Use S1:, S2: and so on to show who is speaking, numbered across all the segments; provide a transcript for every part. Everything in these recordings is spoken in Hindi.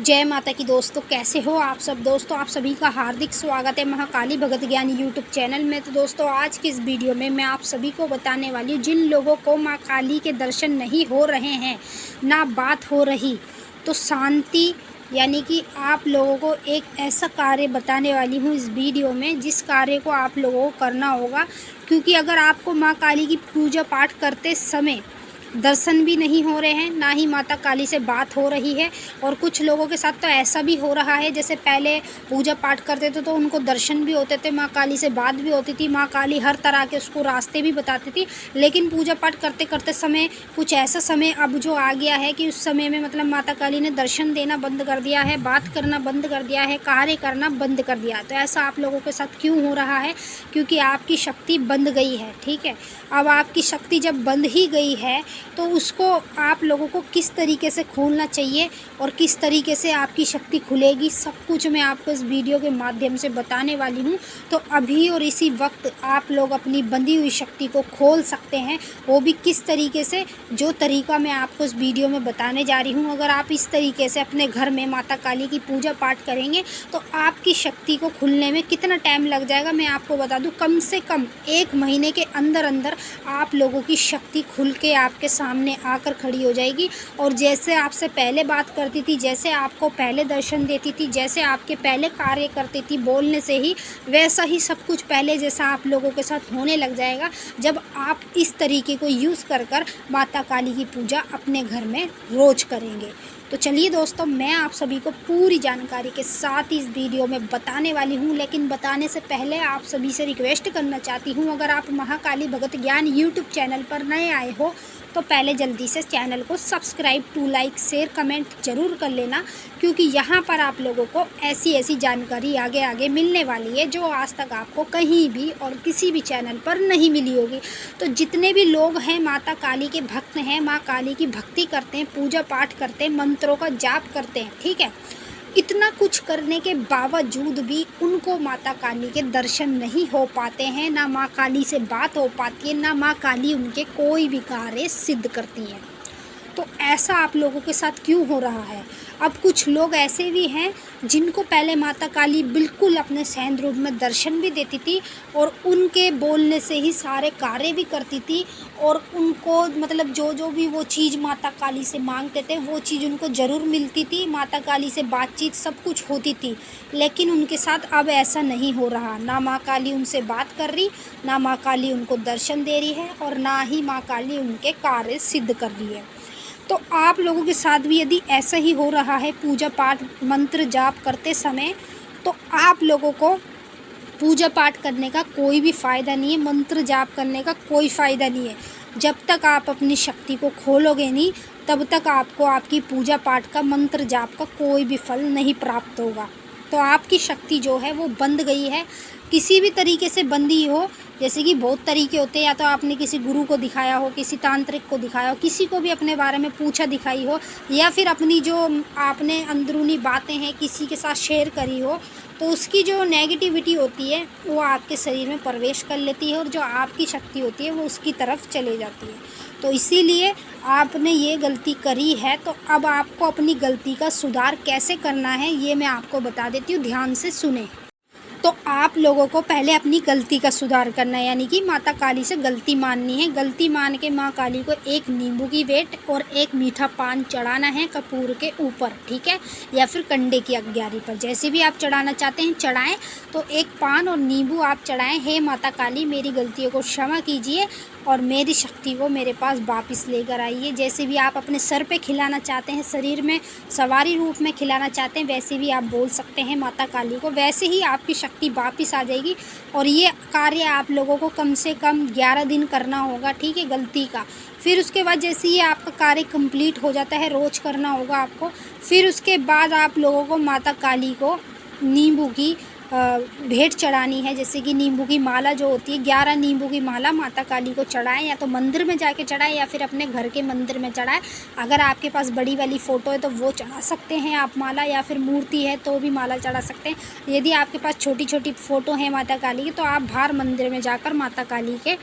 S1: जय माता की दोस्तों, कैसे हो आप सब। दोस्तों आप सभी का हार्दिक स्वागत है महाकाली भगत ज्ञान यूट्यूब चैनल में। तो दोस्तों आज की इस वीडियो में मैं आप सभी को बताने वाली हूँ, जिन लोगों को माँ काली के दर्शन नहीं हो रहे हैं, ना बात हो रही, तो शांति यानी कि आप लोगों को एक ऐसा कार्य बताने वाली हूँ इस वीडियो में, जिस कार्य को आप लोगों को करना होगा। क्योंकि अगर आपको माँ काली की पूजा पाठ करते समय दर्शन भी नहीं हो रहे हैं, ना ही माता काली से बात हो रही है, और कुछ लोगों के साथ तो ऐसा भी हो रहा है, जैसे पहले पूजा पाठ करते थे तो उनको दर्शन भी होते थे, माँ काली से बात भी होती थी, माँ काली हर तरह के उसको रास्ते भी बताती थी। लेकिन पूजा पाठ करते करते समय कुछ ऐसा समय अब जो आ गया है कि उस समय में मतलब माता काली ने दर्शन देना बंद कर दिया है, बात करना बंद कर दिया है, कार्य करना बंद कर दिया है। तो ऐसा आप लोगों के साथ क्यों हो रहा है? क्योंकि आपकी शक्ति बंद गई है। ठीक है, अब आपकी शक्ति जब बंद ही गई है तो उसको आप लोगों को किस तरीके से खोलना चाहिए और किस तरीके से आपकी शक्ति खुलेगी, सब कुछ मैं आपको इस वीडियो के माध्यम से बताने वाली हूँ। तो अभी और इसी वक्त आप लोग अपनी बंधी हुई शक्ति को खोल सकते हैं, वो भी किस तरीके से, जो तरीका मैं आपको इस वीडियो में बताने जा रही हूँ। अगर आप इस तरीके से अपने घर में माता काली की पूजा पाठ करेंगे तो आपकी शक्ति को खुलने में कितना टाइम लग जाएगा मैं आपको बता दूँ। कम से कम 1 महीने के अंदर अंदर आप लोगों की शक्ति खुल के आपके सामने आकर खड़ी हो जाएगी। और जैसे आपसे पहले बात करती थी, जैसे आपको पहले दर्शन देती थी, जैसे आपके पहले कार्य करती थी बोलने से ही, वैसा ही सब कुछ पहले जैसा आप लोगों के साथ होने लग जाएगा, जब आप इस तरीके को यूज़ कर माता काली की पूजा अपने घर में रोज़ करेंगे। तो चलिए दोस्तों, मैं आप सभी को पूरी जानकारी के साथ इस वीडियो में बताने वाली हूँ। लेकिन बताने से पहले आप सभी से रिक्वेस्ट करना चाहती हूँ, अगर आप महाकाली भगत ज्ञान यूट्यूब चैनल पर नए आए हो तो पहले जल्दी से चैनल को सब्सक्राइब, लाइक, शेयर, कमेंट ज़रूर कर लेना। क्योंकि यहाँ पर आप लोगों को ऐसी ऐसी जानकारी आगे आगे मिलने वाली है जो आज तक आपको कहीं भी और किसी भी चैनल पर नहीं मिली होगी। तो जितने भी लोग हैं माता काली के भक्त हैं, माँ काली की भक्ति करते हैं, पूजा पाठ करते हैं, मंत्रों का जाप करते हैं, ठीक है, इतना कुछ करने के बावजूद भी उनको माता काली के दर्शन नहीं हो पाते हैं, ना माँ काली से बात हो पाती है, ना माँ काली उनके कोई भी कार्य सिद्ध करती है। तो ऐसा आप लोगों के साथ क्यों हो रहा है? अब कुछ लोग ऐसे भी हैं जिनको पहले माता काली बिल्कुल अपने शयन रूप में दर्शन भी देती थी और उनके बोलने से ही सारे कार्य भी करती थी, और उनको मतलब जो जो भी वो चीज़ माता काली से मांगते थे वो चीज़ उनको ज़रूर मिलती थी, माता काली से बातचीत सब कुछ होती थी। लेकिन उनके साथ अब ऐसा नहीं हो रहा, ना माँ काली उनसे बात कर रही, ना माँ काली उनको दर्शन दे रही है, और ना ही माँ काली उनके कार्य सिद्ध कर रही है। तो आप लोगों के साथ भी यदि ऐसा ही हो रहा है पूजा पाठ मंत्र जाप करते समय, तो आप लोगों को पूजा पाठ करने का कोई भी फ़ायदा नहीं है, मंत्र जाप करने का कोई फ़ायदा नहीं है। जब तक आप अपनी शक्ति को खोलोगे नहीं, तब तक आपको आपकी पूजा पाठ का मंत्र जाप का कोई भी फल नहीं प्राप्त होगा। तो आपकी शक्ति जो है वो बंद गई है, किसी भी तरीके से बंदी हो। जैसे कि बहुत तरीके होते हैं, या तो आपने किसी गुरु को दिखाया हो, किसी तांत्रिक को दिखाया हो, किसी को भी अपने बारे में पूछा दिखाई हो, या फिर अपनी जो आपने अंदरूनी बातें हैं किसी के साथ शेयर करी हो, तो उसकी जो नेगेटिविटी होती है वो आपके शरीर में प्रवेश कर लेती है, और जो आपकी शक्ति होती है वो उसकी तरफ चले जाती है। तो इसीलिए आपने ये गलती करी है, तो अब आपको अपनी गलती का सुधार कैसे करना है ये मैं आपको बता देती हूँ, ध्यान से सुने। तो आप लोगों को पहले अपनी गलती का सुधार करना है, यानी कि माता काली से गलती माननी है। गलती मान के माँ काली को 1 नींबू की वेट और 1 मीठा पान चढ़ाना है कपूर के ऊपर, ठीक है, या फिर कंडे की अग्यारी पर, जैसे भी आप चढ़ाना चाहते हैं चढ़ाएं। तो 1 पान और नींबू आप चढ़ाएं, हे माता काली मेरी गलतियों को क्षमा कीजिए और मेरी शक्ति को मेरे पास वापस लेकर आइए। जैसे भी आप अपने सर पे खिलाना चाहते हैं, शरीर में सवारी रूप में खिलाना चाहते हैं, वैसे भी आप बोल सकते हैं माता काली को, वैसे ही आपकी शक्ति वापस आ जाएगी। और ये कार्य आप लोगों को कम से कम 11 दिन करना होगा, ठीक है, गलती का। फिर उसके बाद जैसे ही आपका कार्य कंप्लीट हो जाता है, रोज़ करना होगा आपको। फिर उसके बाद आप लोगों को माता काली को नींबू की भेंट चढ़ानी है। जैसे कि नींबू की माला जो होती है, 11 नींबू की माला माता काली को चढ़ाएं, या तो मंदिर में जाके चढ़ाएं या फिर अपने घर के मंदिर में चढ़ाएं। अगर आपके पास बड़ी वाली फ़ोटो है तो वो चढ़ा सकते हैं आप माला, या फिर मूर्ति है तो भी माला चढ़ा सकते हैं। यदि आपके पास छोटी छोटी फ़ोटो है माता काली की, तो आप बाहर मंदिर में जाकर माता काली के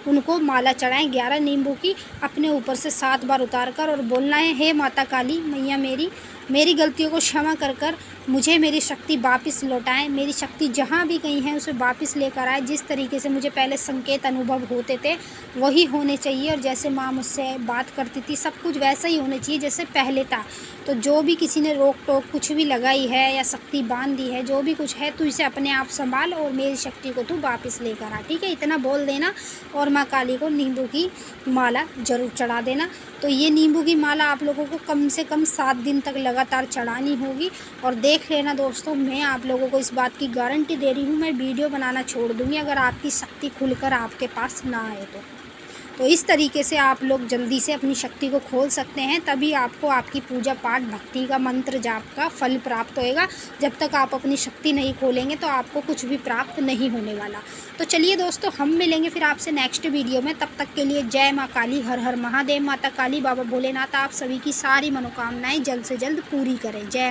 S1: उनको माला चढ़ाएँ 11 नींबू की, अपने ऊपर से 7 बार उतार कर, और बोलना है, हे माता काली मैया मेरी, मेरी गलतियों को क्षमा कर मुझे मेरी शक्ति वापस लौटाएं, मेरी शक्ति जहाँ भी कहीं है उसे वापस लेकर आए। जिस तरीके से मुझे पहले संकेत अनुभव होते थे वही होने चाहिए, और जैसे माँ मुझसे बात करती थी सब कुछ वैसा ही होना चाहिए जैसे पहले था। तो जो भी किसी ने रोक टोक कुछ भी लगाई है या शक्ति बांध दी है, जो भी कुछ है, तू इसे अपने आप संभाल और मेरी शक्ति को तू वापस लेकर आ, ठीक है? इतना बोल देना और माँ काली को नींबू की माला ज़रूर चढ़ा देना। तो ये नींबू की माला आप लोगों को कम से कम 7 दिन तक लगातार चढ़ानी होगी। और देख लेना दोस्तों, मैं आप लोगों को इस बात की गारंटी दे रही हूँ, मैं वीडियो बनाना छोड़ दूँगी अगर आपकी शक्ति खुलकर आपके पास ना आए तो इस तरीके से आप लोग जल्दी से अपनी शक्ति को खोल सकते हैं, तभी आपको आपकी पूजा पाठ भक्ति का मंत्र जाप का फल प्राप्त होएगा। जब तक आप अपनी शक्ति नहीं खोलेंगे तो आपको कुछ भी प्राप्त नहीं होने वाला। तो चलिए दोस्तों, हम मिलेंगे फिर आपसे नेक्स्ट वीडियो में। तब तक के लिए जय माँ काली, हर हर महादेव। माता काली, बाबा भोलेनाथ आप सभी की सारी मनोकामनाएं जल्द से जल्द पूरी करें। जय